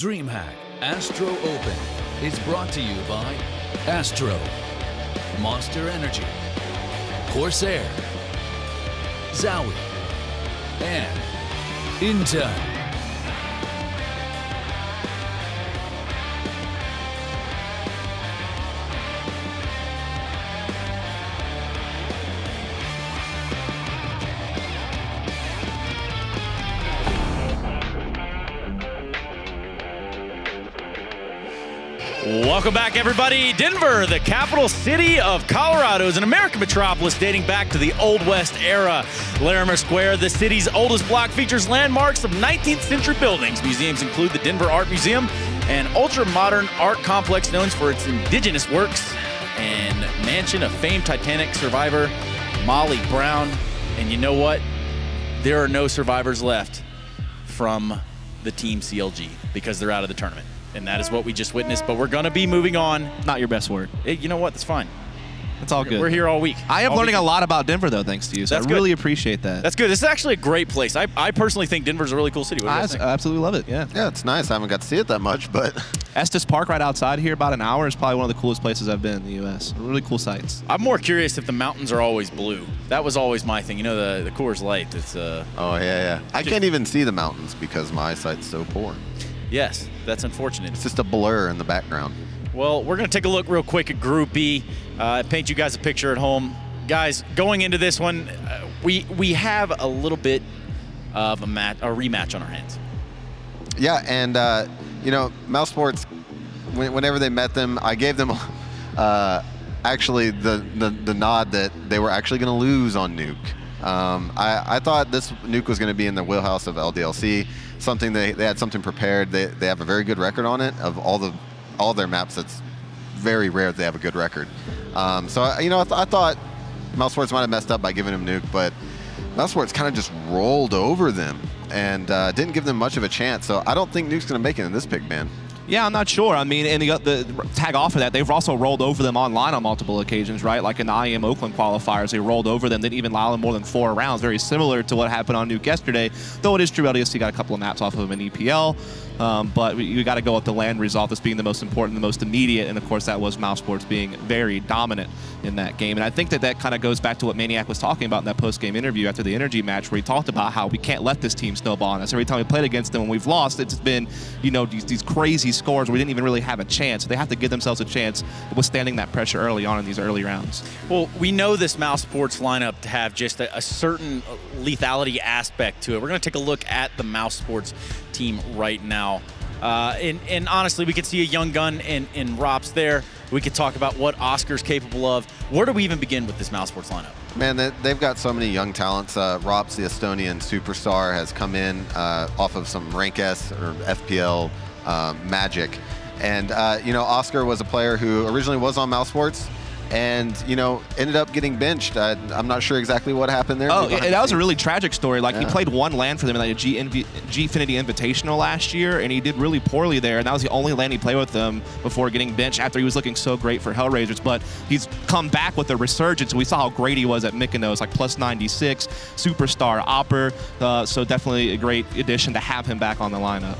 DreamHack ASTRO Open is brought to you by ASTRO, Monster Energy, Corsair, Zowie, and Intel. Welcome back, everybody. Denver, the capital city of Colorado, is an American metropolis dating back to the Old West era. Larimer Square, the city's oldest block, features landmarks of 19th century buildings. Museums include the Denver Art Museum, an ultra-modern art complex known for its indigenous works, and mansion of famed Titanic survivor Molly Brown. And you know what? There are no survivors left from the Team CLG because they're out of the tournament. And that is what we just witnessed, but we're going to be moving on. Not your best work. You know what? That's fine. It's all good. We're here all week. I am learning a lot about Denver, though, thanks to you. So I really appreciate that. That's good. This is actually a great place. I personally think Denver's a really cool city. What do you think? I absolutely love it, yeah. Yeah, it's nice. I haven't got to see it that much, but... Estes Park right outside here, about an hour, is probably one of the coolest places I've been in the U.S. Really cool sights. I'm more curious if the mountains are always blue. That was always my thing. You know, the Coors Light. It's Oh, yeah. I can't even see the mountains because my eyesight's so poor. Yes, that's unfortunate. It's just a blur in the background. Well, we're going to take a look real quick at Group B, paint you guys a picture at home. Guys, going into this one, we have a little bit of a rematch on our hands. Yeah, and, you know, Mousesports, whenever they met them, I gave them actually the nod that they were actually going to lose on Nuke. I thought this Nuke was going to be in the wheelhouse of LDLC. Something they had something prepared. They have a very good record on it. Of all their maps, it's very rare that they have a good record. So you know, I thought Mousesports might have messed up by giving them Nuke, but Mousesports kind of just rolled over them and didn't give them much of a chance. So I don't think Nuke's going to make it in this pick, man. Yeah, I'm not sure. I mean, and the tag off of that, they've also rolled over them online on multiple occasions, right? Like in the IEM Oakland qualifiers, they rolled over them, didn't even allow them more than 4 rounds. Very similar to what happened on Nuke yesterday, though it is true LDLC got a couple of maps off of them in EPL. But you got to go with the land result as being the most important, the most immediate, and of course that was Mousesports being very dominant in that game. And I think that kind of goes back to what Maniac was talking about in that post-game interview after the Energy match, where he talked about how we can't let this team snowball on us. Every time we played against them when we've lost, it's been, you know, these crazy scores where we didn't even really have a chance. They have to give themselves a chance withstanding that pressure early on in these early rounds. Well, we know this Mousesports lineup to have just a certain lethality aspect to it. We're going to take a look at the Mousesports team right now. And honestly, we could see a young gun in Rops there. We could talk about what Oscar's capable of. Where do we even begin with this Mousesports lineup? Man, they've got so many young talents. Rops, the Estonian superstar, has come in off of some Rank S or FPL magic. And, you know, Oscar was a player who originally was on Mousesports and, you know, ended up getting benched. I'm not sure exactly what happened there. Oh, that was a really tragic story. Like, he played 1 LAN for them in like a Gfinity Invitational last year, and he did really poorly there, and that was the only LAN he played with them before getting benched after he was looking so great for Hellraisers. But he's come back with a resurgence. We saw how great he was at Mykonos, like plus 96, superstar, Opper, so definitely a great addition to have him back on the lineup.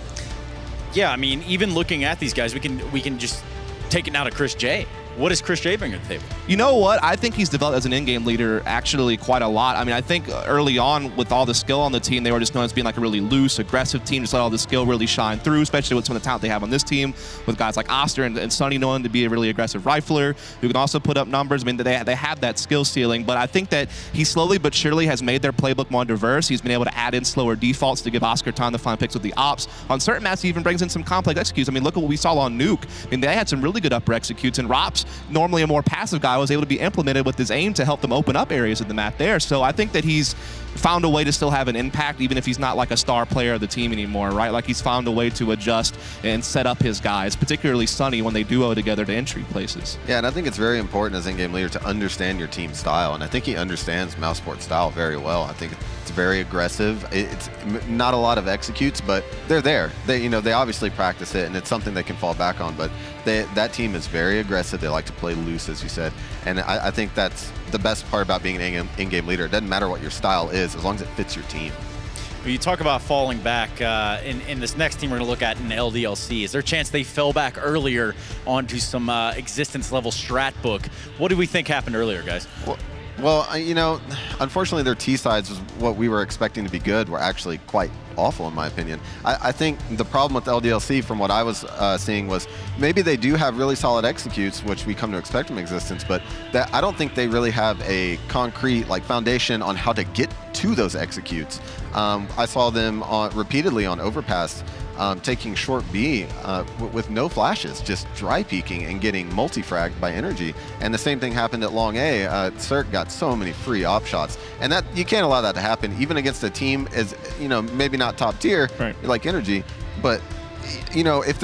Yeah, I mean, even looking at these guys, we can just take it now to Chris J. What does Chris J bring to the table? You know what? I think he's developed as an in-game leader actually quite a lot. I mean, I think early on with all the skill on the team, they were just known as being like a really loose, aggressive team, just let all the skill really shine through, especially with some of the talent they have on this team, with guys like Oster and Sonny known to be a really aggressive rifler who can also put up numbers. I mean, they have that skill ceiling, but I think that he slowly but surely has made their playbook more diverse. He's been able to add in slower defaults to give Oscar time to find picks with the ops. On certain maps, he even brings in some complex executes. I mean, look at what we saw on Nuke. I mean, they had some really good upper executes, and Rops, normally a more passive guy, was able to be implemented with his aim to help them open up areas of the map there. So I think that he's found a way to still have an impact, even if he's not like a star player of the team anymore, right? Like, he's found a way to adjust and set up his guys, particularly Sonny when they duo together to entry places. Yeah, and I think it's very important as in-game leader to understand your team style, and I think he understands Mousesports style very well. I think it's very aggressive. It's not a lot of executes, but they're there. They obviously practice it, and it's something they can fall back on, but that team is very aggressive. They like to play loose, as you said, and I think that's the best part about being an in-game leader. It doesn't matter what your style is, as long as it fits your team. Well, you talk about falling back in this next team we're going to look at in LDLC. Is there a chance they fell back earlier onto some existence level strat book? What do we think happened earlier, guys? Well, you know, unfortunately their T-sides was what we were expecting to be good were actually quite awful in my opinion. I think the problem with LDLC from what I was seeing was maybe they do have really solid executes, which we come to expect from existence, but that I don't think they really have a concrete like foundation on how to get to those executes. I saw them repeatedly on overpass taking short B with no flashes, just dry peeking and getting multi-fragged by energy. And the same thing happened at long A. Cirque got so many free op shots, and that you can't allow that to happen even against a team as, you know, maybe not top tier like energy, but you know, if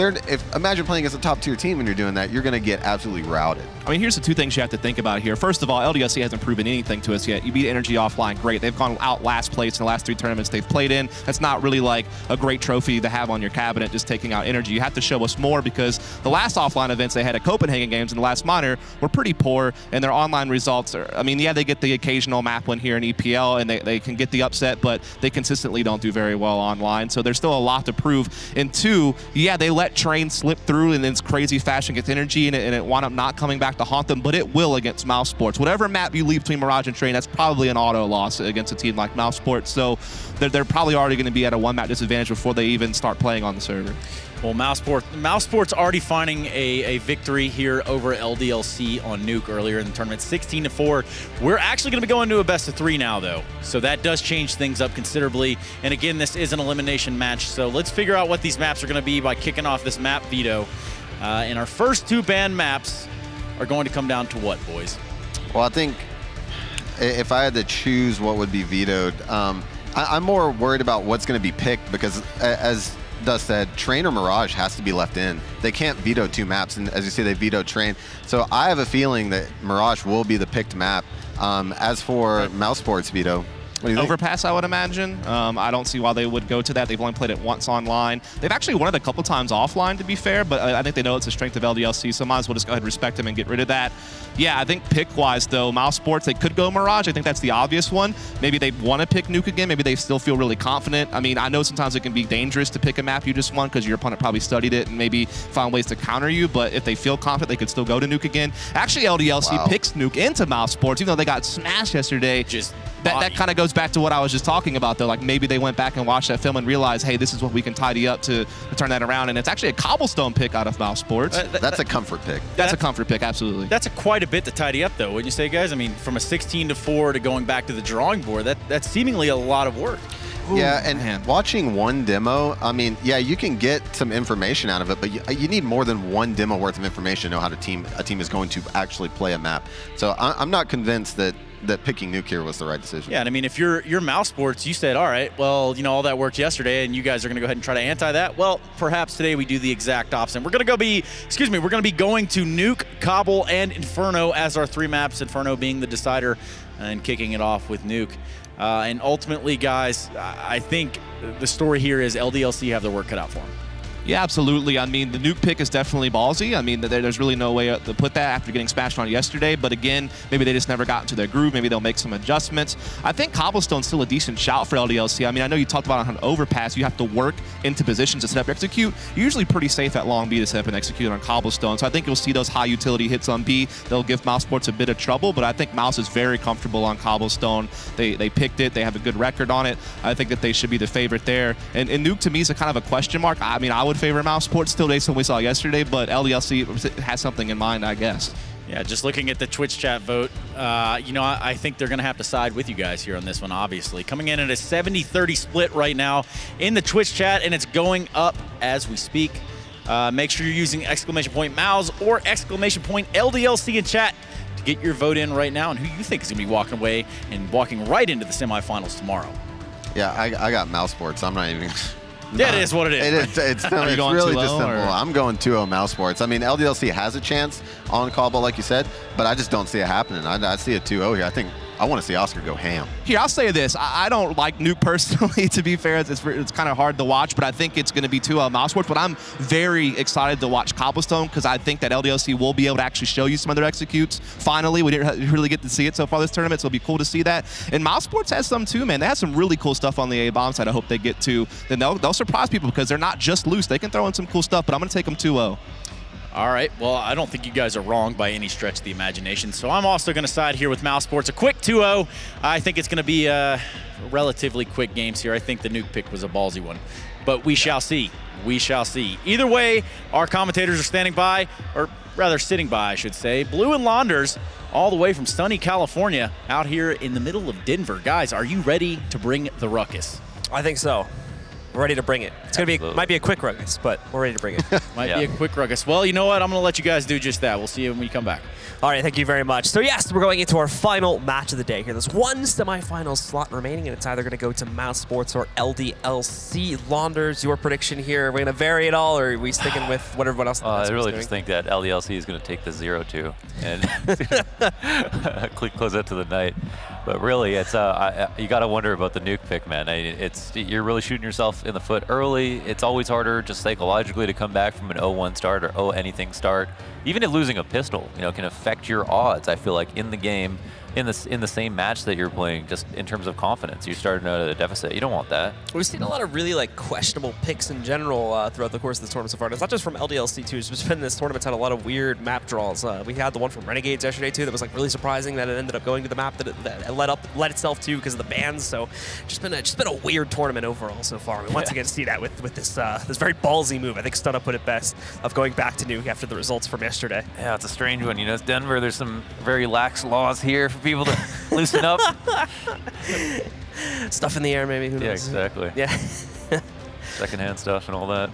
imagine playing as a top tier team and you're doing that, you're going to get absolutely routed. I mean, here's the two things you have to think about here. First of all, LDLC hasn't proven anything to us yet. You beat Energy offline, great. They've gone out last place in the last 3 tournaments they've played in. That's not really like a great trophy to have on your cabinet, just taking out Energy. You have to show us more because the last offline events they had at Copenhagen Games in the last minor were pretty poor, and their online results are, I mean, yeah, they get the occasional map win here in EPL, and they can get the upset, but they consistently don't do very well online. So there's still a lot to prove. And 2, yeah, they let Train slip through in this crazy fashion against Energy, and it wound up not coming back to haunt them, but it will against Mousesports. Whatever map you leave between Mirage and Train, that's probably an auto loss against a team like Mousesports. So they're probably already going to be at a 1-map disadvantage before they even start playing on the server. Well, Mousesports already finding a victory here over LDLC on Nuke earlier in the tournament, 16-4. We're actually going to be going to a best-of-3 now, though, so that does change things up considerably. And again, this is an elimination match, so let's figure out what these maps are going to be by kicking off this map veto. And our first 2 banned maps are going to come down to what, boys? Well, I think if I had to choose what would be vetoed, I'm more worried about what's going to be picked because, as Dust said, Train or Mirage has to be left in. They can't veto 2 maps, and as you see, they vetoed Train. So I have a feeling that Mirage will be the picked map. As for Mousesports veto, what do you think? Overpass, I would imagine. I don't see why they would go to that. They've only played it once online. They've actually won it a couple times offline, to be fair, but I think they know it's a strength of LDLC, so might as well just go ahead and respect them and get rid of that. Yeah, I think pick-wise, though, Mousesports, they could go Mirage. I think that's the obvious one. Maybe they want to pick Nuke again. Maybe they still feel really confident. I mean, I know sometimes it can be dangerous to pick a map you just won because your opponent probably studied it and maybe found ways to counter you, but if they feel confident, they could still go to Nuke again. Actually, LDLC picks Nuke into Mousesports, even though they got smashed yesterday. That kind of goes back to what I was just talking about, though. Like, maybe they went back and watched that film and realized, hey, this is what we can tidy up to turn that around. And it's actually a cobblestone pick out of Mousesports. That's a comfort pick. That's a comfort pick, absolutely. That's quite a bit to tidy up, though, wouldn't you say, guys? I mean, from a 16-4 to going back to the drawing board, that's seemingly a lot of work. Yeah, and watching one demo, I mean, yeah, you can get some information out of it, but you need more than one demo worth of information to know how a team is going to actually play a map. So I'm not convinced that picking Nuke here was the right decision. Yeah, and I mean, if you're Mousesports, you said, all right, well, you know, all that worked yesterday, and you guys are going to go ahead and try to anti that. Well, perhaps today we do the exact opposite. We're going to be going to Nuke, Cobble, and Inferno as our 3 maps. Inferno being the decider, and kicking it off with Nuke. And ultimately, guys, I think the story here is LDLC have their work cut out for them. Yeah, absolutely. I mean, the Nuke pick is definitely ballsy. I mean, there's really no way to put that after getting smashed on yesterday. But again, maybe they just never got into their groove. Maybe they'll make some adjustments. I think Cobblestone's still a decent shout for LDLC. I mean, I know you talked about on overpass, you have to work into positions to set up and execute. You're usually pretty safe at long B to set up and execute on Cobblestone. So I think you'll see those high utility hits on B. They'll give Mousesports a bit of trouble, but I think Mouse is very comfortable on Cobblestone. They picked it. They have a good record on it. I think that they should be the favorite there. And Nuke, to me, is a kind of a question mark. I mean, I would favor Mousesports still based on what we saw yesterday, but LDLC has something in mind, I guess. Yeah, just looking at the Twitch chat vote, you know, I think they're going to have to side with you guys here on this one, obviously. Coming in at a 70-30 split right now in the Twitch chat, and it's going up as we speak. Make sure you're using !Mouse or !LDLC in chat to get your vote in right now and who you think is going to be walking away and walking right into the semifinals tomorrow. Yeah, I got Mousesports. I'm not even... That is what it is. It's really just simple. I'm going 2-0 Mousesports. I mean, LDLC has a chance on Cobble, like you said, but I just don't see it happening. I see a 2-0 here. I think I want to see Oscar go ham. Here, I'll say this. I don't like Nuke personally, to be fair. It's kind of hard to watch, but I think it's going to be 2-0 Mousesports. But I'm very excited to watch Cobblestone because I think that LDLC will be able to actually show you some of their executes. Finally, we didn't really get to see it so far this tournament, so it'll be cool to see that. And Mousesports has some too, man. They have some really cool stuff on the A-bomb side I hope they get to. Then they'll surprise people because they're not just loose. They can throw in some cool stuff, but I'm going to take them 2-0. All right, well, I don't think you guys are wrong by any stretch of the imagination, so I'm also going to side here with Mousesports. A quick 2-0. I think it's going to be relatively quick games here. I think the Nuke pick was a ballsy one, but we shall see. We shall see. Either way, our commentators are standing by, or rather sitting by, I should say. Blue and Launders, all the way from sunny California, out here in the middle of Denver. Guys, are you ready to bring the ruckus? I think so. We're ready to bring it. It's gonna be might be a quick ruckus, but we're ready to bring it. Might be a quick ruckus. Well, you know what? I'm gonna let you guys do just that. We'll see you when we come back. All right, thank you very much. So yes, we're going into our final match of the day here. There's one semifinal slot remaining, and it's either gonna go to Mousesports or LDLC. Launders, your prediction here? Are we gonna vary it all, or are we sticking with what everyone else? I really just think that LDLC is gonna take the 0-2 and close that to the night. But really, it's you got to wonder about the Nuke pick, man. You're really shooting yourself in the foot early. It's always harder just psychologically to come back from an 0-1 start or 0-anything start. Even if losing a pistol, can affect your odds. I feel like in the game, in the same match that you're playing, just in terms of confidence, you're starting out at a deficit. You don't want that. We've seen a lot of really questionable picks in general throughout the course of this tournament so far. And it's not just from LDLC too. It's just been this tournament's had a lot of weird map draws. We had the one from Renegades yesterday too that was really surprising that it ended up going to the map that it led itself to because of the bans. So just been a weird tournament overall so far. We once again see that with this this very ballsy move. I think Stunna put it best of going back to Nuke after the results from yesterday. Yeah, it's a strange one. It's Denver. There's some very lax laws here for people to loosen up. Stuff in the air, maybe. Who knows? Yeah, exactly. Yeah. Secondhand stuff and all that.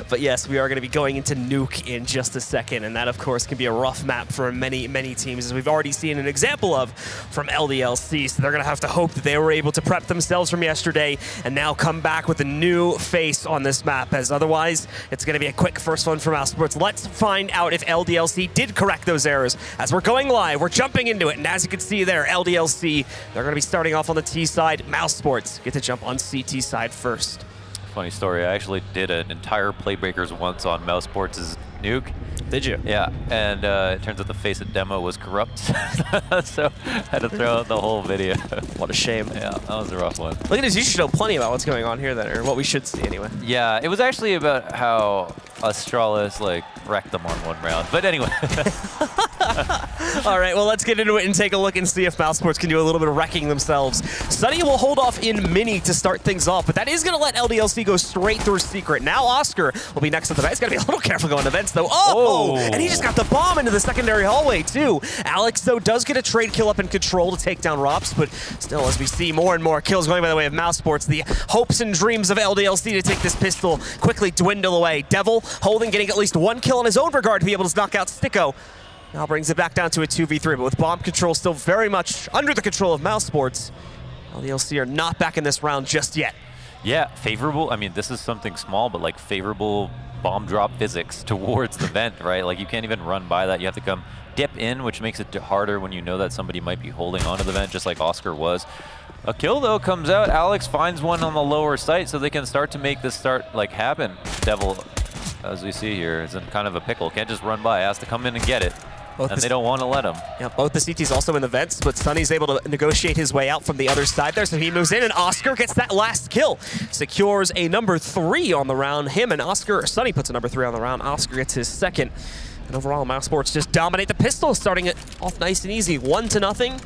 But yes, we are going to be going into Nuke in just a second, and that, of course, can be a rough map for many, many teams, as we've already seen an example of from LDLC. So they're going to have to hope that they were able to prep themselves from yesterday and now come back with a new face on this map, as otherwise it's going to be a quick first one from Mousesports. Let's find out if LDLC did correct those errors. As we're going live, we're jumping into it, and as you can see there, LDLC, they're going to be starting off on the T side. Mousesports get to jump on CT side first. Funny story, I actually did an entire Playbreakers once on Mousesports' Nuke. Did you? Yeah, and it turns out the face of demo was corrupt, so I had to throw out the whole video. What a shame. Yeah, that was a rough one. Look at this, you should know plenty about what's going on here then, or what we should see anyway. Yeah, it was actually about how Astralis wrecked them on one round, but anyway. All right, well, let's get into it and take a look and see if Mousesports can do a little bit of wrecking themselves. Sunny will hold off in Mini to start things off, but that is going to let LDLC go straight through Secret. Now Oscar will be next to the vent. He's got to be a little careful going to vents, though. Oh, and he just got the bomb into the secondary hallway, too. Alex, though, does get a trade kill up in control to take down Rops, but still, as we see more and more kills going by the way of Mousesports, the hopes and dreams of LDLC to take this pistol quickly dwindle away. Devil holding, getting at least one kill in his own regard to be able to knock out Sticko. Now brings it back down to a 2v3, but with bomb control still very much under the control of Mousesports, LDLC are not back in this round just yet. Yeah, favorable. I mean, this is something small, but favorable bomb drop physics towards the vent, right? You can't even run by that. You have to come dip in, which makes it harder when you know that somebody might be holding onto the vent, just like Oscar was. A kill, though, comes out. Alex finds one on the lower site, so they can start to make this happen. Devil, as we see here, is in kind of a pickle. Can't just run by. Has to come in and get it. And they don't want to let him. Yeah, both the CTs also in the vents, but Sunny's able to negotiate his way out from the other side there, so he moves in, and Oscar gets that last kill. Secures a number 3 on the round. Him and Oscar, Sunny puts a number 3 on the round. Oscar gets his second. And overall, Mousesports just dominate the pistol, starting it off nice and easy, 1-0.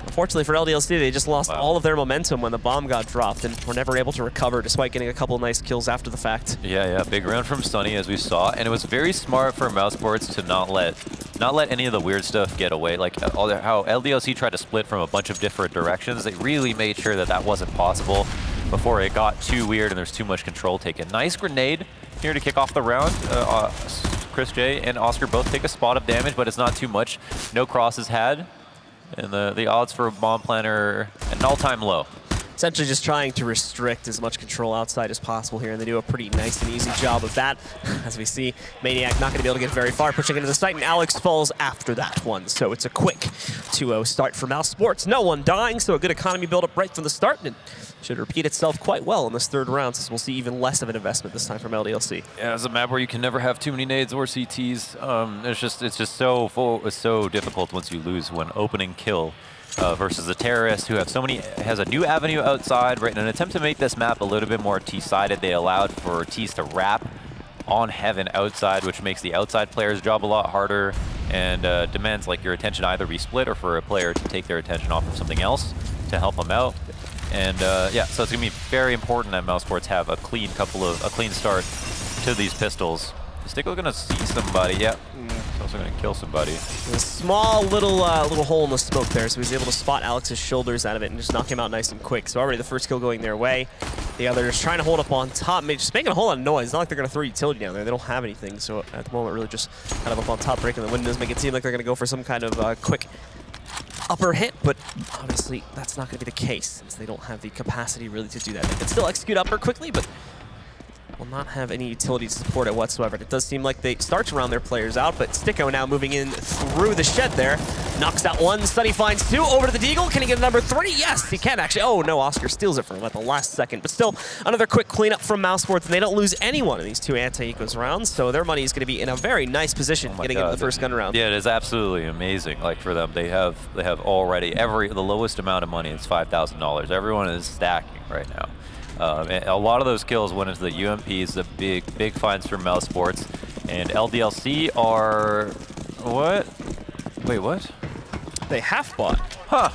Unfortunately for LDLC, they just lost all of their momentum when the bomb got dropped and were never able to recover despite getting a couple of nice kills after the fact. Yeah, big round from Sunny as we saw, and it was very smart for Mousesports to not let any of the weird stuff get away. How LDLC tried to split from a bunch of different directions, they really made sure that that wasn't possible before it got too weird and there's too much control taken. Nice grenade here to kick off the round. Chris J and Oscar both take a spot of damage, but it's not too much. No crosses had. And the odds for a bomb planter an all-time low. essentially just trying to restrict as much control outside as possible here, and they do a pretty nice and easy job of that. As we see, Maniac not going to be able to get very far, pushing into the site, and Alex falls after that one. So it's a quick 2-0 start for Mousesports. No one dying, so a good economy build-up right from the start, and should repeat itself quite well in this third round, since we'll see even less of an investment this time from LDLC. Yeah, it's a map where you can never have too many nades or CTs. It's just so full. It's so difficult once you lose when opening kill versus the terrorist who has a new avenue outside. Right, in an attempt to make this map a little bit more T-sided, they allowed for Ts to wrap on Heaven outside, which makes the outside player's job a lot harder and demands like your attention either be split or for a player to take their attention off of something else to help them out. And yeah, so it's gonna be very important that Mousesports have a clean start to these pistols. Is Stickle gonna see somebody? Yeah, he's also gonna kill somebody. A small little hole in the smoke there, so he's able to spot Alex's shoulders out of it and just knock him out nice and quick. So already the first kill going their way. The other is trying to hold up on top, just making a whole lot of noise. It's not like they're gonna throw utility down there. They don't have anything, so at the moment really just kind of up on top, breaking the windows, make it seem like they're gonna go for some kind of quick upper hit, but obviously that's not going to be the case since they don't have the capacity really to do that. They can still execute upper quickly, but will not have any utility to support it whatsoever. It does seem like they start to round their players out, but Sticko now moving in through the shed there. Knocks out one, Sunny finds two, over to the Deagle. Can he get a number 3? Yes, he can actually. Oh no, Oscar steals it from him at the last second. But still, another quick cleanup from Mousesports, and they don't lose anyone in these two anti-ecos rounds, so their money is going to be in a very nice position getting into the first gun round. Yeah, it is absolutely amazing. Like for them, they have already the lowest amount of money is $5,000. Everyone is stacking right now. And a lot of those kills went into the UMPs, the big finds for Mousesports, and LDLC are what? Wait, what? They half bought. Huh.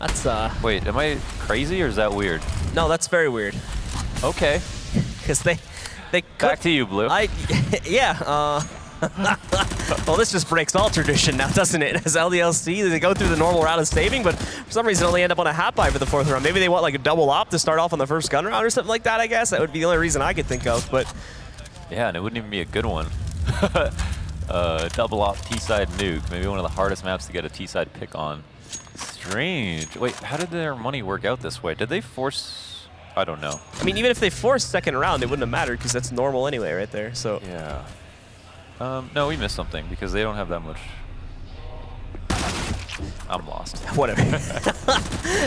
That's Wait, am I crazy or is that weird? No, that's very weird. Okay. Because they back to you, Blue. Yeah. Well, this just breaks all tradition now, doesn't it? As LDLC, they go through the normal route of saving, but for some reason only end up on a half buy for the 4th round. Maybe they want like a double op to start off on the first gun round or something like that, I guess. That would be the only reason I could think of, but... Yeah, and it wouldn't even be a good one. Double op T-side nuke. Maybe one of the hardest maps to get a T-side pick on. Strange. Wait, how did their money work out this way? Did they force... I don't know. I mean, even if they forced second round, it wouldn't have mattered because that's normal anyway right there, so... Yeah. No, we missed something because they don't have that much. I'm lost. Whatever.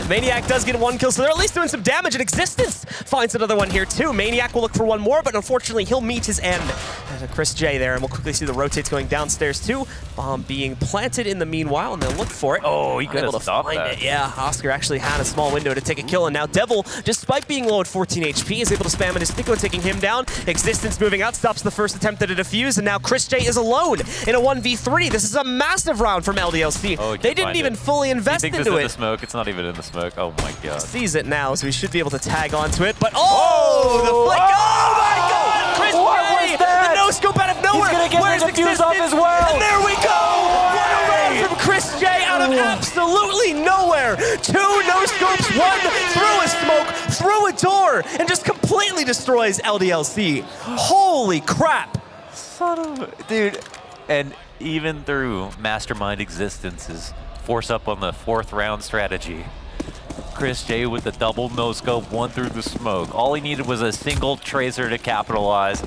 Maniac does get one kill, so they're at least doing some damage, and Existence finds another one here too. Maniac will look for one more, but unfortunately he'll meet his end. There's a Chris J there, and we'll quickly see the rotates going downstairs too. Bomb being planted in the meanwhile, and they'll look for it. Oh, he could able to stop find that. it. Yeah, Oscar actually had a small window to take a kill, and now Devil, despite being low at 14 HP, is able to spam in his Sticko, taking him down. Existence moving out, stops the first attempt at a defuse, and now Chris J is alone in a 1v3. This is a massive round from LDLC. Oh, they didn't even fully invest into it. In the smoke. It's not even in the smoke. Oh my god. Sees it now, so we should be able to tag onto it. But oh, the flick! Oh my god! Chris J! The no scope out of nowhere. He's gonna get the defuse off as well. And there we go! What a round from Chris J out of absolutely nowhere. 2 no scopes, 1 through a smoke, through a door, and just completely destroys LDLC. Holy crap! Son of a dude. And even through Mastermind Existence's force up on the 4th round strategy, Chris J with the double no-scope, 1 through the smoke. All he needed was a single tracer to capitalize.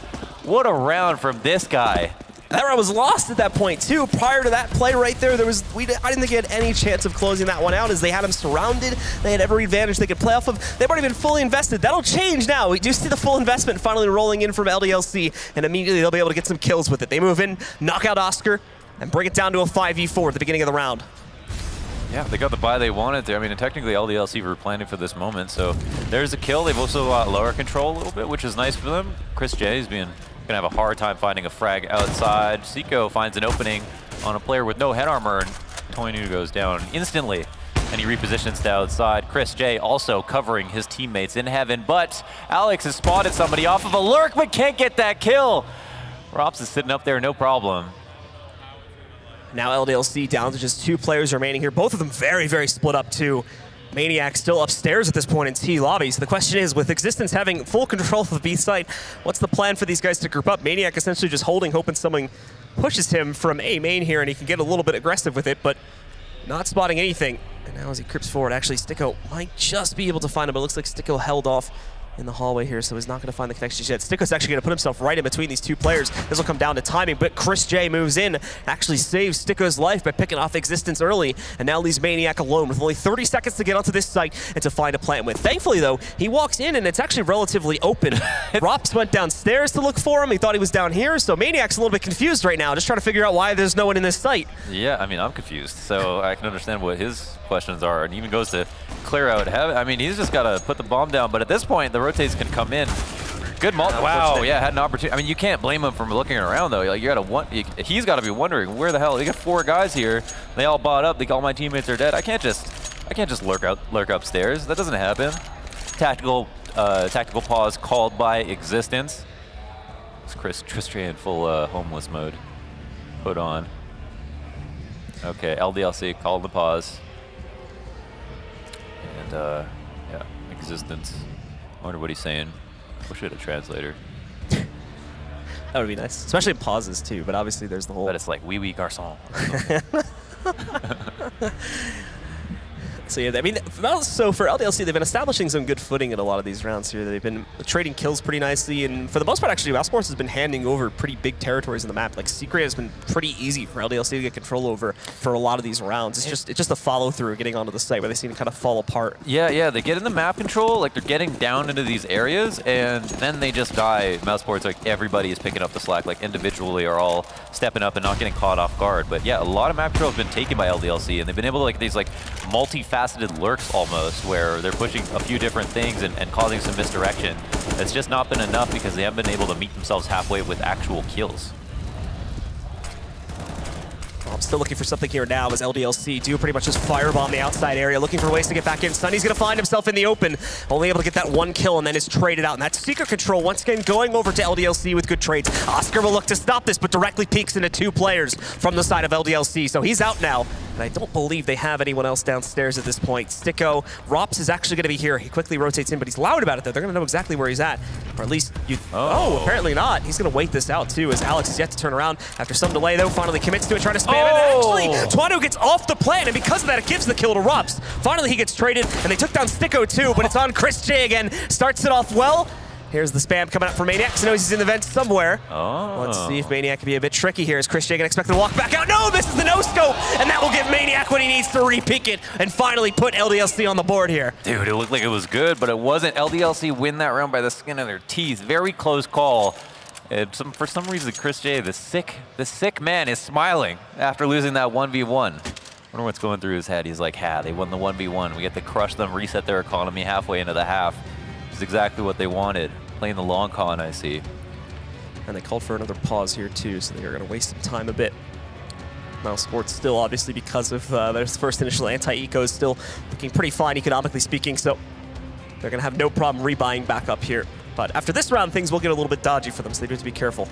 What a round from this guy. That round was lost at that point too. Prior to that play right there, I didn't think he had any chance of closing that one out as they had him surrounded. They had every advantage they could play off of. They've already been fully invested. That'll change now. We do see the full investment finally rolling in from LDLC, and immediately they'll be able to get some kills with it. They move in, knock out Oscar, and bring it down to a 5v4 at the beginning of the round. Yeah, they got the buy they wanted there. I mean, technically LDLC were planning for this moment, so there's a kill. They've also lower control a little bit, which is nice for them. Chris J is gonna have a hard time finding a frag outside. Seiko finds an opening on a player with no head armor, and Toinu goes down instantly, and he repositions to outside. Chris J also covering his teammates in heaven, but Alex has spotted somebody off of a lurk, but can't get that kill. Rops is sitting up there, no problem. Now LDLC down to just 2 players remaining here. Both of them very, very split up too. Maniac still upstairs at this point in T lobby. So the question is, with Existence having full control of the B site, what's the plan for these guys to group up? Maniac essentially just holding, hoping someone pushes him from A main here and he can get a little bit aggressive with it, but not spotting anything. And now as he creeps forward, actually Sticko might just be able to find him, but it looks like Sticko held off in the hallway here, so he's not going to find the connections yet. Sticko's actually going to put himself right in between these two players. This will come down to timing, but Chris J moves in, actually saves Sticko's life by picking off Existence early, and now leaves Maniac alone with only 30 seconds to get onto this site and to find a plant with. Thankfully, though, he walks in, and it's actually relatively open. Rops went downstairs to look for him. He thought he was down here, so Maniac's a little bit confused right now, just trying to figure out why there's no one in this site. Yeah, I mean, I'm confused, so I can understand what his questions are, and even goes to clear out heaven. I mean, he's just got to put the bomb down, but at this point, the rotates can come in. Good wow, yeah, had an opportunity. I mean, you can't blame him for looking around, though. Like, he's got to be wondering, where the hell? They got 4 guys here. They all bought up. All my teammates are dead. I can't just lurk upstairs. That doesn't happen. Tactical pause called by Existence. It's Chris Trey in full homeless mode. Put on. Okay, LDLC called the pause. And yeah, Existence. I wonder what he's saying. Wish we had a translator. That would be nice, especially in pauses too. But obviously, there's the whole. But it's like oui garçon. So yeah, I mean, so for LDLC, they've been establishing some good footing in a lot of these rounds here. They've been trading kills pretty nicely, and for the most part, actually, Mousesports has been handing over pretty big territories in the map. Like Secret has been pretty easy for LDLC to get control over for a lot of these rounds. It's just a follow through getting onto the site where they seem to kind of fall apart. Yeah, they get in the map control, like they're getting down into these areas, and then they just die. Mousesports, like everybody is picking up the slack, like individually are all stepping up and not getting caught off guard. But yeah, a lot of map control has been taken by LDLC, and they've been able to like these like multifaceted lurks almost, where they're pushing a few different things and causing some misdirection. It's just not been enough because they haven't been able to meet themselves halfway with actual kills. I'm still looking for something here now as LDLC do pretty much just firebomb the outside area, looking for ways to get back in. Sunny's going to find himself in the open, only able to get that 1 kill and then is traded out. And that Secret control once again going over to LDLC with good trades. Oscar will look to stop this, but directly peeks into 2 players from the side of LDLC. So he's out now. And I don't believe they have anyone else downstairs at this point. Sticko, Rops is actually going to be here. He quickly rotates in, but he's loud about it, though. They're going to know exactly where he's at. Or at least you... Oh, apparently not. He's going to wait this out, too, as Alex is yet to turn around. After some delay, though, finally commits to it, trying to spam it. Actually, Twano gets off the plant, and because of that, it gives the kill to Rops. Finally, he gets traded, and they took down Sticko, too, but it's on Chris J again. Starts it off well. Here's the spam coming up for Maniac. So knows he's in the vent somewhere. Let's see if Maniac can be a bit tricky here. Is Chris J expected to walk back out? No, misses the no-scope, and that will give Maniac what he needs to re-peek it and finally put LDLC on the board here. Dude, it looked like it was good, but it wasn't. LDLC win that round by the skin of their teeth. Very close call. And for some reason, Chris J, the sick man, is smiling after losing that 1v1. Wonder what's going through his head. He's like, they won the 1v1. We get to crush them, reset their economy halfway into the half. It's exactly what they wanted. Playing the long con, I see. And they called for another pause here, too, so they're going to waste some time a bit. Mousesports still, obviously, because of their first initial anti-eco, is still looking pretty fine economically speaking, so they're going to have no problem rebuying back up here. But after this round, things will get a little bit dodgy for them, so they do have to be careful.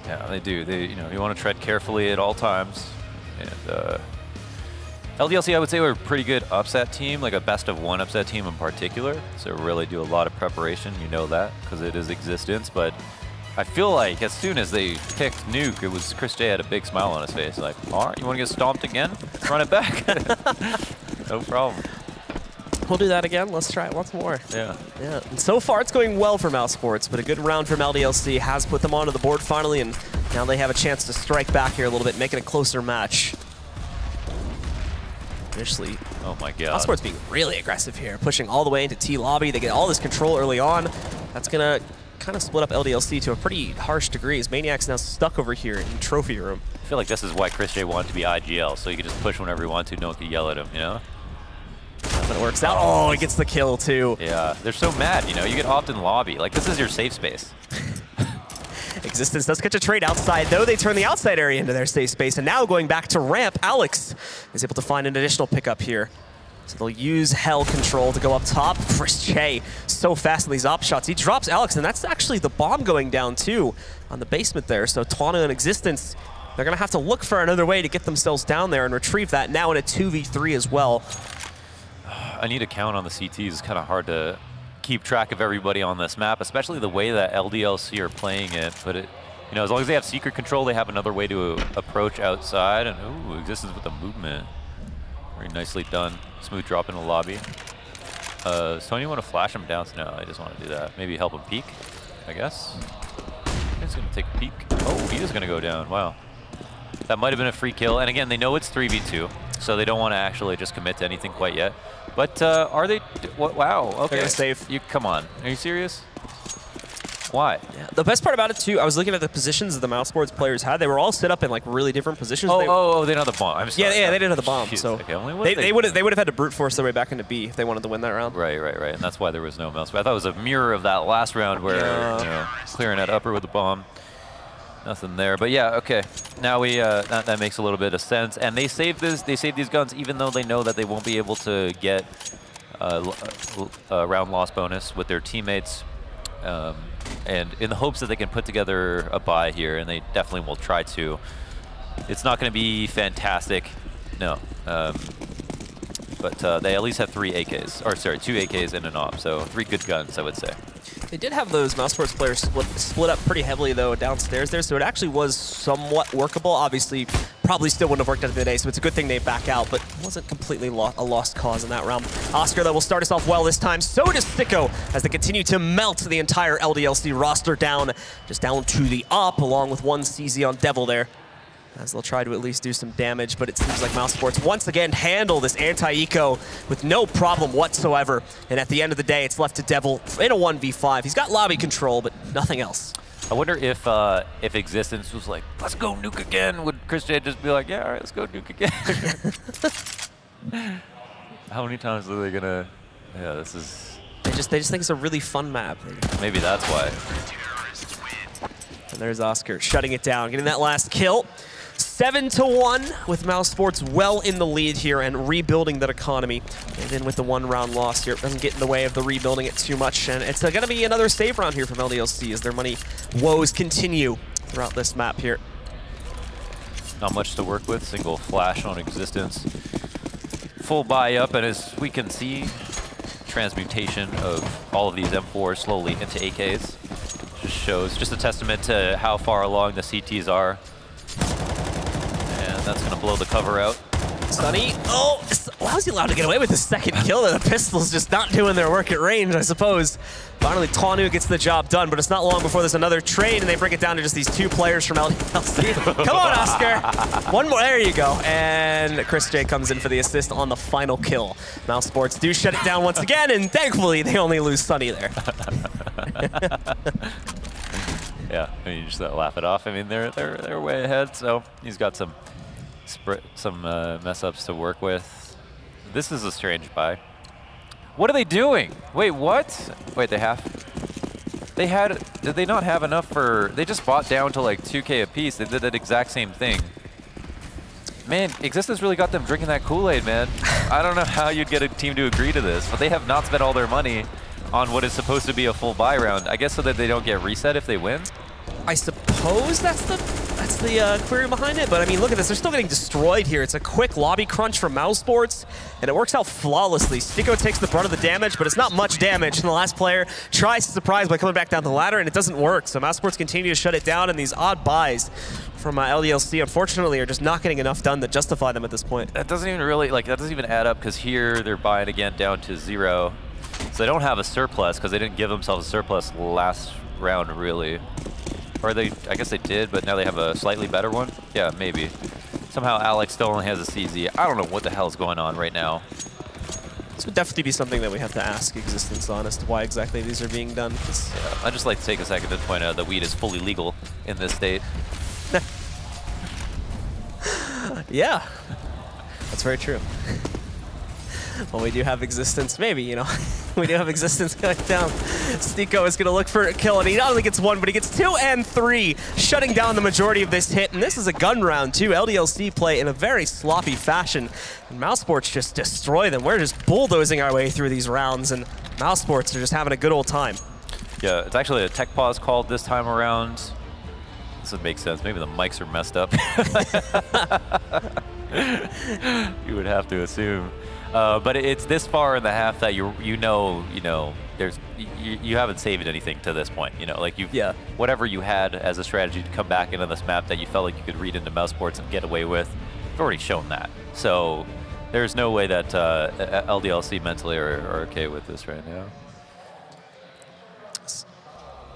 Yeah, they do. You want to tread carefully at all times. And LDLC, I would say, we're a pretty good upset team, like a best-of-1 upset team in particular. So really do a lot of preparation. You know that because it is Existence. But I feel like as soon as they picked Nuke, it was Chris J had a big smile on his face. Like, all right, you want to get stomped again? Let's run it back. No problem. We'll do that again. Let's try it once more. Yeah. And so far, it's going well for Mousesports, but a good round from LDLC has put them onto the board finally, and now they have a chance to strike back here a little bit, making a closer match. Initially, oh my god, Mousesports being really aggressive here, pushing all the way into T lobby. They get all this control early on. That's gonna kind of split up LDLC to a pretty harsh degree, as Maniac's now stuck over here in trophy room. I feel like this is why Chris J wanted to be IGL, so you could just push whenever you want to, no one could yell at him, you know? But it works out. Oh, he gets the kill too. Yeah, they're so mad, you know? You get off in lobby. Like, this is your safe space. Existence does catch a trade outside, though. They turn the outside area into their safe space, and now going back to ramp, Alex is able to find an additional pickup here. So they'll use Hell control to go up top. Chris J, so fast in these op shots. He drops Alex, and that's actually the bomb going down, too, on the basement there. So Twano and Existence, they're going to have to look for another way to get themselves down there and retrieve that now in a 2v3 as well. I need a count on the CTs. It's kind of hard to keep track of everybody on this map, especially the way that LDLC are playing it. But it, you know, as long as they have secret control, they have another way to approach outside. And ooh, Existence with the movement. Very nicely done. Smooth drop in the lobby. Sony want to flash him down? No, I just want to do that. Maybe help him peek, I guess. He's going to take a peek. Oh, he is going to go down. Wow. That might have been a free kill. And again, they know it's 3v2, so they don't want to actually just commit to anything quite yet. But are they? Wow. Okay. They're gonna save. You come on. Are you serious? Why? Yeah. The best part about it too, I was looking at the positions that the Mousesports players had. They were all set up in like really different positions. Oh, they didn't have the bomb. I'm sorry. Yeah, they didn't have the bomb. Jeez, so okay. they would have had to brute force their way back into B if they wanted to win that round. Right. And that's why there was no mouse. I thought it was a mirror of that last round where you know, clearing that upper with the bomb. Nothing there, but yeah, okay. Now we that makes a little bit of sense. And they save this. They save these guns even though they know that they won't be able to get a round loss bonus with their teammates. And in the hopes that they can put together a buy here, and they definitely will try to. It's not going to be fantastic, no. But they at least have 3 AKs, or sorry, 2 AKs and an AWP, so 3 good guns, I would say. They did have those Mousesports players split up pretty heavily, though, downstairs there, so it actually was somewhat workable. Obviously, probably still wouldn't have worked out the day, so it's a good thing they back out, but it wasn't completely a lost cause in that round. Oscar, though, will start us off well this time. So does Sicko, as they continue to melt the entire LDLC roster down, just down to the AWP, along with 1 CZ on Devil there, as they'll try to at least do some damage, but it seems like Mousesports once again handle this anti-eco with no problem whatsoever. And at the end of the day, it's left to Devil in a 1v5. He's got lobby control, but nothing else. I wonder if Existence was like, let's go nuke again. Would Chris J just be like, yeah, all right, let's go nuke again? How many times are they gonna? Yeah, this is. They just think it's a really fun map. Maybe that's why. And there's Oscar shutting it down, getting that last kill. 7-1 with Mousesports well in the lead here and rebuilding that economy. And then with the 1 round loss here, it doesn't get in the way of the rebuilding it too much. And it's going to be another save round here from LDLC as their money woes continue throughout this map here. Not much to work with. Single flash on Existence. Full buy up, and as we can see, transmutation of all of these M4s slowly into AKs. Just shows, just a testament to how far along the CTs are. And that's going to blow the cover out. Sunny, oh, how is he allowed to get away with the second kill there? The pistol's just not doing their work at range, I suppose. Finally, Tawnu gets the job done, but it's not long before there's another trade, and they bring it down to just these 2 players from LDLC. Come on, Oscar. 1 more, there you go. And Chris J comes in for the assist on the final kill. Mousesports do shut it down once again, and thankfully, they only lose Sunny there. Yeah, I mean, you just laugh it off. I mean, they're way ahead, so he's got some mess ups to work with. This is a strange buy. What are they doing? Wait, what? Wait, did they not have enough for? They just bought down to like 2K a piece. They did that exact same thing. Man, Existence really got them drinking that Kool-Aid, man. I don't know how you'd get a team to agree to this, but they have not spent all their money on what is supposed to be a full buy round. I guess so that they don't get reset if they win? I suppose that's the query behind it, but I mean, look at this. They're still getting destroyed here. It's a quick lobby crunch from Mousesports, and it works out flawlessly. Sicko takes the brunt of the damage, but it's not much damage, and the last player tries to surprise by coming back down the ladder, and it doesn't work. So Mousesports continue to shut it down, and these odd buys from LDLC, unfortunately, are just not getting enough done to justify them at this point. That doesn't even really, that doesn't even add up, because here they're buying again down to 0. So they don't have a surplus, because they didn't give themselves a surplus last round, really. Or I guess they did, but now they have a slightly better one? Yeah, maybe. Somehow Alex still only has a CZ. I don't know what the hell is going on right now. This would definitely be something that we have to ask Existence on as to why exactly these are being done. Yeah, I'd just like to take a second to point out that weed is fully legal in this state. Yeah, that's very true. Well, we do have Existence, maybe, you know. We do have Existence going down. Sneeko is going to look for a kill, and he not only gets 1, but he gets 2 and 3, shutting down the majority of this hit. And this is a gun round, too. LDLC play in a very sloppy fashion, and Mousesports just destroy them. We're just bulldozing our way through these rounds, and Mousesports are just having a good old time. Yeah, it's actually a tech pause called this time around. This would make sense. Maybe the mics are messed up. You would have to assume. But it's this far in the half that you haven't saved anything to this point. You know, like whatever you had as a strategy to come back into this map that you felt like you could read into Mousesports and get away with, you've already shown that. So there's no way that LDLC mentally are okay with this right now.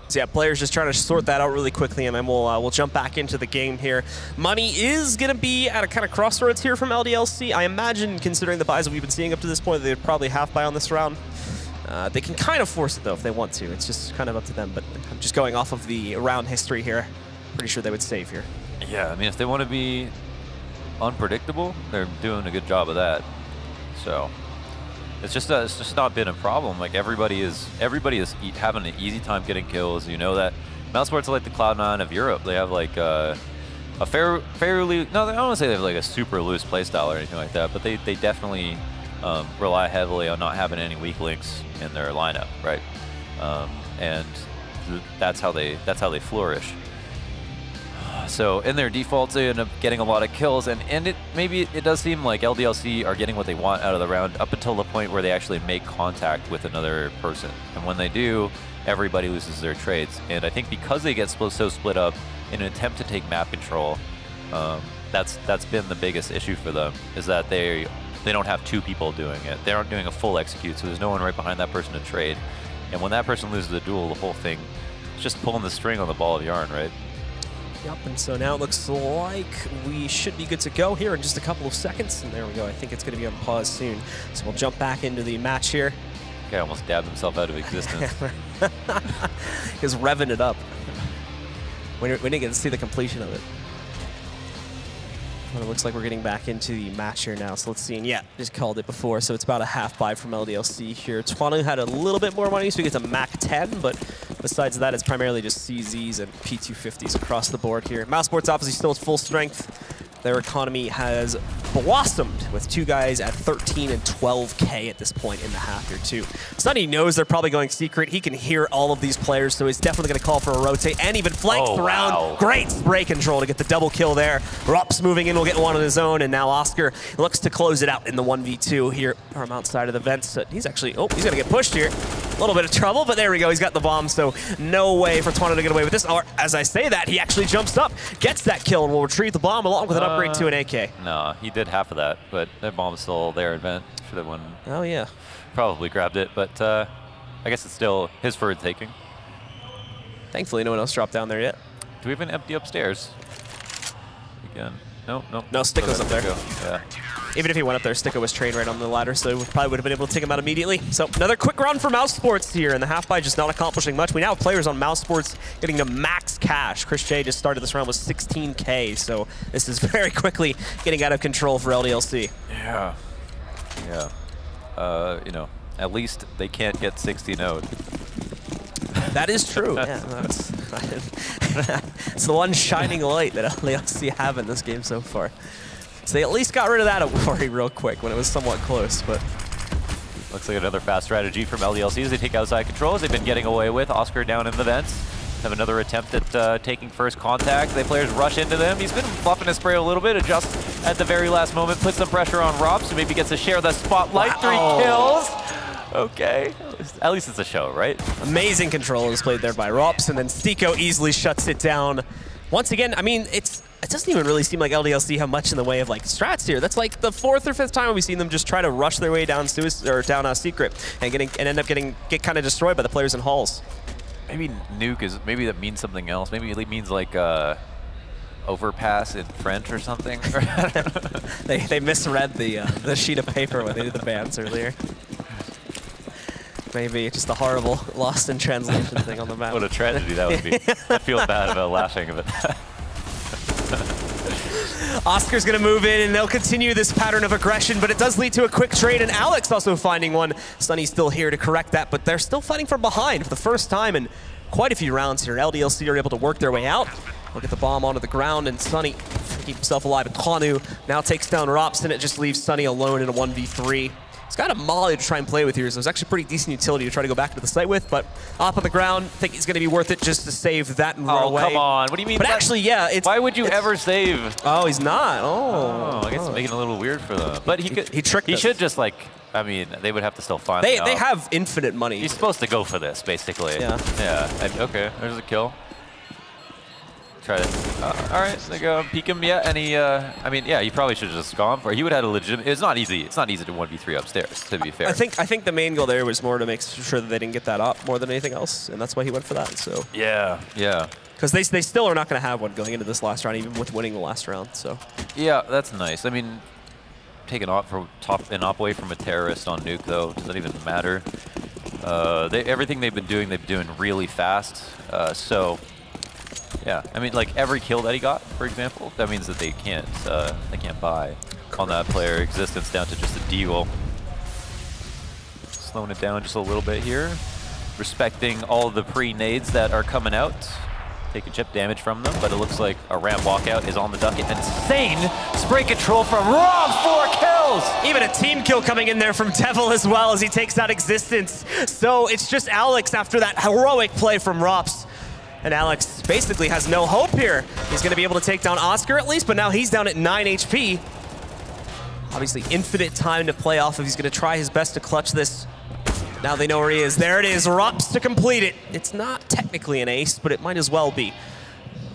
So yeah, players just trying to sort that out really quickly, and then we'll jump back into the game here. Money is going to be at a kind of crossroads here from LDLC. I imagine, considering the buys that we've been seeing up to this point, they'd probably half buy on this round. They can kind of force it, though, if they want to. It's just kind of up to them, but I'm just going off of the round history here. Pretty sure they would save here. Yeah, I mean, if they want to be unpredictable, they're doing a good job of that. So it's just not been a problem. Like everybody is having an easy time getting kills. You know that Mousesports are like the Cloud9 of Europe. They have like a fairly, no, I don't want to say they have like a super loose playstyle or anything like that, but they definitely rely heavily on not having any weak links in their lineup, right? And that's how they flourish. So in their defaults, they end up getting a lot of kills, and maybe it does seem like LDLC are getting what they want out of the round up until the point where they actually make contact with another person. And when they do, everybody loses their trades. And I think because they get so split up in an attempt to take map control, that's been the biggest issue for them, is that they don't have two people doing it. They aren't doing a full execute, so there's no one right behind that person to trade. And when that person loses the duel, the whole thing is just pulling the string on the ball of yarn, right? Yep, and so now it looks like we should be good to go here in just a couple of seconds. And there we go. I think it's going to be on pause soon. So we'll jump back into the match here. Guy almost dabbed himself out of existence. He's revving it up. We didn't get to see the completion of it. Well, it looks like we're getting back into the match here now. So let's see. And yeah, just called it before. So it's about a half buy from LDLC here. Twanu had a little bit more money, so he gets a Mac 10. But besides that, it's primarily just CZs and P250s across the board here. Mousesports obviously still at full strength. Their economy has blossomed with two guys at 13 and 12K at this point in the half here too. Sunny knows they're probably going secret. He can hear all of these players, so he's definitely going to call for a rotate and even flanks around. Wow. Great spray control to get the double kill there. Rops moving in, will get one on his own, and now Oscar looks to close it out in the 1v2 here from outside of the vents. He's actually, he's going to get pushed here. A little bit of trouble, but there we go. He's got the bomb, so no way for Twano to get away with this. Or, as I say that, he actually jumps up, gets that kill, and will retrieve the bomb along with an upgrade to an AK. No, he did half of that, but that bomb's still there in vent. Should have won. Oh, yeah. Probably grabbed it, but I guess it's still his for taking. Thankfully, no one else dropped down there yet. Do we have an empty upstairs? Again. No. No, Sticko's up there. Yeah. Even if he went up there, Sticko was trained right on the ladder, so we probably would have been able to take him out immediately. So another quick round for Mousesports here, and the half buy just not accomplishing much. We now have players on Mousesports getting to max cash. Chris J just started this round with 16K, so this is very quickly getting out of control for LDLC. Yeah. You know, at least they can't get 60 node. That is true. Yeah, that's it's the one shining light that LDLC have in this game so far. So they at least got rid of that worry real quick when it was somewhat close, but looks like another fast strategy from LDLC as they take outside controls. They've been getting away with. Oscar down in the vents. Have another attempt at taking first contact. The players rush into them. He's been buffing his spray a little bit, adjusts at the very last moment, puts some pressure on Rob, so maybe gets to share the spotlight. Wow. 3 kills. Okay, at least it's a show, right? Amazing control is played there by Rops, and then Stiko easily shuts it down. Once again, I mean, it doesn't even really seem like LDLC have much in the way of like strats here. That's like the 4th or 5th time we've seen them just try to rush their way down secret and end up get kind of destroyed by the players in halls. Maybe Nuke maybe that means something else. Maybe it means like overpass in French or something. they misread the sheet of paper when they did the bans earlier. Maybe just a horrible lost in translation thing on the map. What a tragedy that would be. I feel bad about laughing at that. Oscar's going to move in, and they'll continue this pattern of aggression, but it does lead to a quick trade, and Alex also finding one. Sunny's still here to correct that, but they're still fighting from behind for the first time in quite a few rounds here. LDLC are able to work their way out. Look at the bomb onto the ground, and Sunny keep himself alive. And Twanu now takes down Rops, and it just leaves Sunny alone in a 1v3. He's got a molly to try and play with here, so it's actually pretty decent utility to try to go back to the site with, but off on the ground, think he's going to be worth it just to save that and run away. Oh, come on. What do you mean? But actually, yeah. Why would you ever save? Oh, he's not. Oh. I guess it's making it a little weird for them. But he tricked us. He should just, like, I mean, they would have to still find They have infinite money. He's supposed to go for this, basically. Yeah. Yeah. Okay, there's a kill. Try to. All right, there you go. Peek him. Yeah, and he. I mean, yeah, he probably should have just gone for it. He would have had a legitimate. It's not easy. It's not easy to 1v3 upstairs. To be fair. I think the main goal there was more to make sure that they didn't get that up more than anything else, and that's why he went for that. So. Yeah. Yeah. Because they still are not going to have one going into this last round, even with winning the last round. So. Yeah, that's nice. I mean, taking off for an op away from a terrorist on Nuke though doesn't even matter. Everything they've been doing really fast. So. Yeah, I mean, like every kill that he got, for example, that means that they can't buy on that player existence down to just a deagle. Slowing it down just a little bit here, respecting all the pre-nades that are coming out, taking chip damage from them, but it looks like a ramp walkout is on the docket. Insane spray control from Rob, 4 kills! Even a team kill coming in there from Devil as well as he takes out existence. So it's just Alex after that heroic play from Rops. And Alex basically has no hope here. He's going to be able to take down Oscar at least, but now he's down at 9 HP. Obviously, infinite time to play off of. He's going to try his best to clutch this. Now they know where he is. There it is, Rops to complete it. It's not technically an ace, but it might as well be,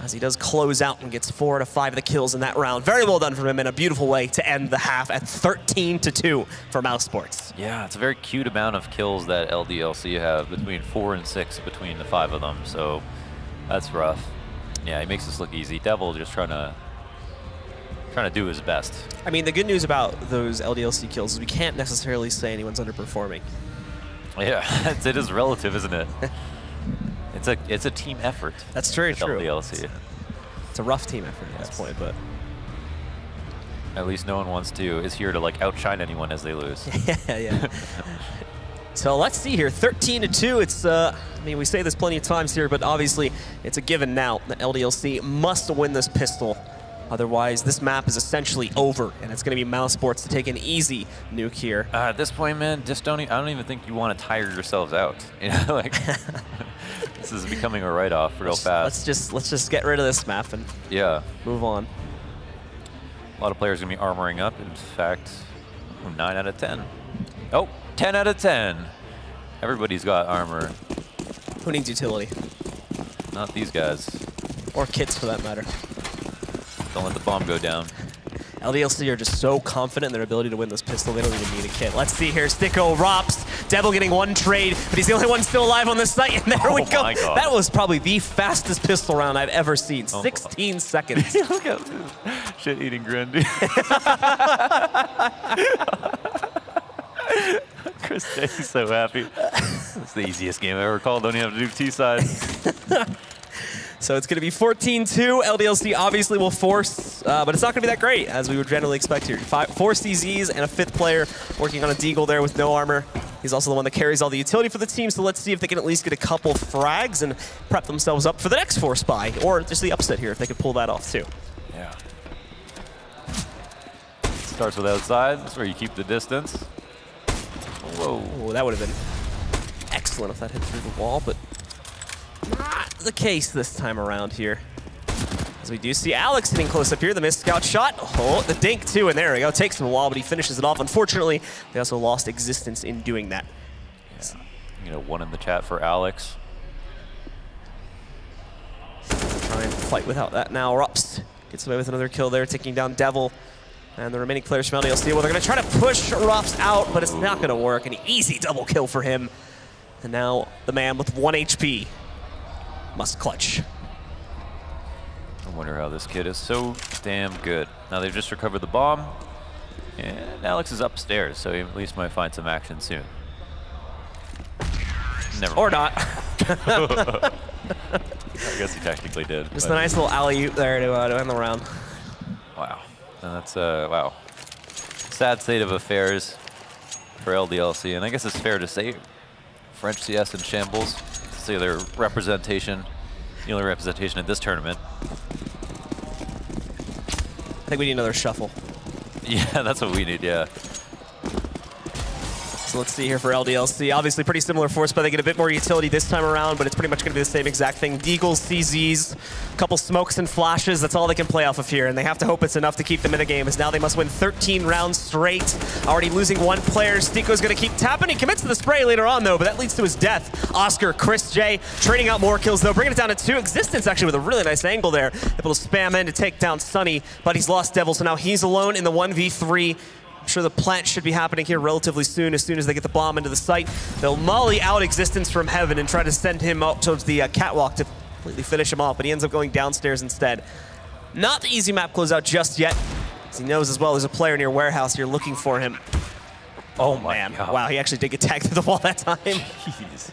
as he does close out and gets 4 out of 5 of the kills in that round. Very well done from him, and a beautiful way to end the half at 13-2 for Mousesports. Yeah, it's a very cute amount of kills that LDLC have, between 4 and 6 between the 5 of them. So. That's rough. Yeah, he makes this look easy. Devil just trying to do his best. I mean, the good news about those LDLC kills is we can't necessarily say anyone's underperforming. Yeah, it is relative, isn't it? It's a team effort. That's very true. LDLC. It's a rough team effort at this point, but at least no one is here to like outshine anyone as they lose. yeah. So let's see here, 13-2. It's, I mean, we say this plenty of times here, but obviously it's a given now that LDLC must win this pistol. Otherwise, this map is essentially over, and it's going to be Mousesports to take an easy Nuke here. At this point, man, just I don't even think you want to tire yourselves out. You know, like this is becoming a write-off real fast. Let's just get rid of this map and move on. A lot of players are going to be armoring up. In fact, 9 out of 10. Oh. 10 out of 10. Everybody's got armor. Who needs utility? Not these guys. Or kits, for that matter. Don't let the bomb go down. LDLC are just so confident in their ability to win this pistol, they don't even need a kit. Let's see here, Sticko, Rops, Devil getting 1 trade, but he's the only one still alive on the site, and there we go. That was probably the fastest pistol round I've ever seen, 16 seconds. Look at this shit-eating grin, dude. Chris Day's so happy. It's the easiest game I ever called. Don't even have to do T-side. So it's going to be 14-2. LDLC obviously will force, but it's not going to be that great, as we would generally expect here. 4 CZs and a 5th player working on a deagle there with no armor. He's also the one that carries all the utility for the team, so let's see if they can at least get a couple frags and prep themselves up for the next force buy, or just the upset here if they could pull that off too. Yeah. Starts with outside. That's where you keep the distance. Whoa. Oh, that would have been excellent if that hit through the wall, but not the case this time around here. As we do see Alex hitting close up here, the missed scout shot. Oh, the dink too, and there we go. Takes him a while, but he finishes it off. Unfortunately, they also lost existence in doing that. Yeah. You know, 1 in the chat for Alex. Try and fight without that now. Rups gets away with another kill there, taking down Devil. And the remaining players from LDLC, well, they're going to try to push Rups out, but it's not going to work. An easy double kill for him. And now the man with 1 HP must clutch. I wonder how this kid is so damn good. Now they've just recovered the bomb, and Alex is upstairs, so he at least might find some action soon. Never or not. I guess he technically did. Just a nice little alley-oop there to end the round. Wow. And that's, wow. Sad state of affairs for LDLC, and I guess it's fair to say French CS in shambles. It's the other representation, the only representation in this tournament. I think we need another shuffle. Yeah, that's what we need, yeah. It's So let's see here for LDLC. Obviously pretty similar force, but they get a bit more utility this time around, but it's pretty much going to be the same exact thing. Deagles, CZs, a couple smokes and flashes. That's all they can play off of here, and they have to hope it's enough to keep them in the game, as now they must win 13 rounds straight. Already losing one player. Stico's going to keep tapping. He commits to the spray later on, though, but that leads to his death. Oscar, Chris J, trading out more kills, though, bringing it down to 2. Existence actually with a really nice angle there. Able to spam in to take down Sunny, but he's lost Devil, so now he's alone in the 1v3. I'm sure the plant should be happening here relatively soon. As soon as they get the bomb into the site, they'll molly out Existence from heaven and try to send him up towards the catwalk to completely finish him off, but he ends up going downstairs instead. Not the easy map closeout just yet, as he knows as well there's a player near warehouse here looking for him. Oh man, God. Wow, he actually did get tagged through the wall that time. Jeez.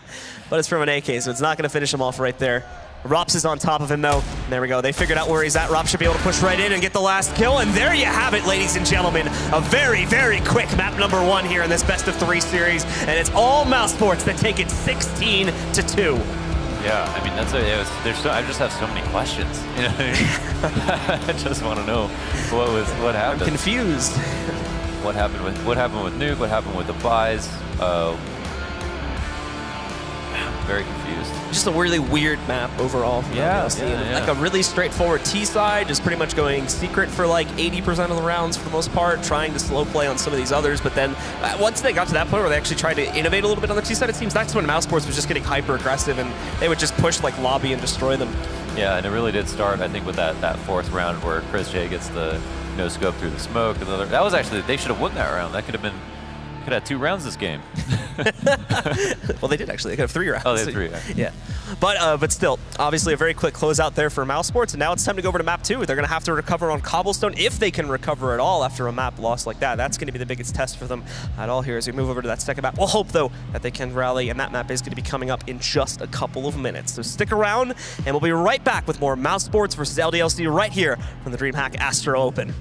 But it's from an AK, so it's not going to finish him off right there. Rops is on top of him, though. And there we go. They figured out where he's at. Rops should be able to push right in and get the last kill. And there you have it, ladies and gentlemen. A very, very quick map number 1 here in this best-of-3 series. And it's all Mousesports that take it 16-2. Yeah, I mean, I just have so many questions. You know, I just want to know what happened. I'm confused. What happened with Nuke? What happened with the buys? Very confused. Just a really weird map overall. Yeah, Like a really straightforward T side, just pretty much going secret for like 80% of the rounds for the most part, trying to slow play on some of these others. But then once they got to that point where they actually tried to innovate a little bit on the T side, it seems that's when Mousesports was just getting hyper aggressive and they would just push like lobby and destroy them. Yeah, and it really did start, I think, with that 4th round where Chris J gets the no scope through the smoke. And that was actually, they should have won that round. That could have had 2 rounds this game. Well, they did actually. They could have 3 rounds. Oh, they had 3. Yeah. But still, obviously a very quick closeout there for Mousesports, and now it's time to go over to map 2. They're going to have to recover on Cobblestone if they can recover at all after a map loss like that. That's going to be the biggest test for them at all here as we move over to that second map. We'll hope, though, that they can rally, and that map is going to be coming up in just a couple of minutes. So stick around, and we'll be right back with more Mousesports versus LDLC right here from the DreamHack Astro Open.